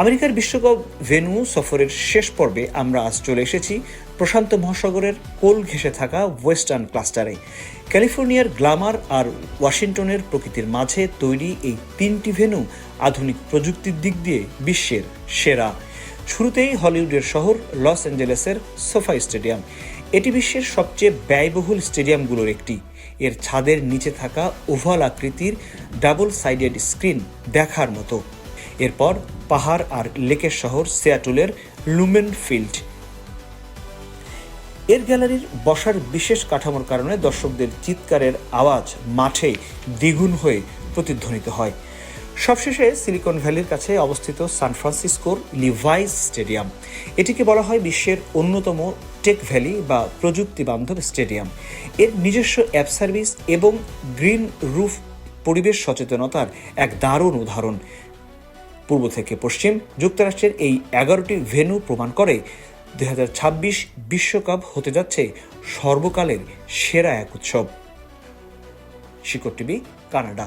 আমেরিকার বিশ্বকাপ ভেন্যু সফরের শেষ পর্বে আমরা আজ চলে এসেছি প্রশান্ত মহাসাগরের কোল ঘেঁষে থাকা ওয়েস্টার্ন ক্লাস্টারে। ক্যালিফোর্নিয়ার গ্ল্যামার আর ওয়াশিংটনের প্রকৃতির মাঝে তৈরি এই তিনটি ভেন্যু আধুনিক প্রযুক্তির দিক দিয়ে বিশ্বের সেরা। শুরুতেই হলিউডের শহর লস অ্যাঞ্জেলেসের সোফাই স্টেডিয়াম। এটি বিশ্বের সবচেয়ে ব্যয়বহুল স্টেডিয়ামগুলোর একটি। এর ছাদের নিচে থাকা ওভাল আকৃতির ডাবল সাইডেড স্ক্রিন দেখার মতো। এরপর পাহাড় আর লেকের শহর সিয়াটলের লুমেন ফিল্ড। এর গ্যালারির বসার বিশেষ কাঠামোর কারণে দর্শকদের চিৎকারের আওয়াজ মাঠে দ্বিগুণ হয়ে প্রতিধ্বনিত হয়। সবশেষে সিলিকন ভ্যালির কাছে অবস্থিত সান ফ্রান্সিসকোর লিভাইস স্টেডিয়াম। এটিকে বলা হয় বিশ্বের অন্যতম টেক ভ্যালি বা প্রযুক্তি বান্ধব স্টেডিয়াম। এর নিজস্ব অ্যাপ সার্ভিস এবং গ্রিন রুফ পরিবেশ সচেতনতার এক দারুণ উদাহরণ। পূর্ব থেকে পশ্চিম যুক্তরাষ্ট্রের এই 11টি ভেন্যু প্রমাণ করে 2026 বিশ্বকাপ হতে যাচ্ছে সর্বকালের সেরা এক উৎসব। শিকড় টিভি, কানাডা।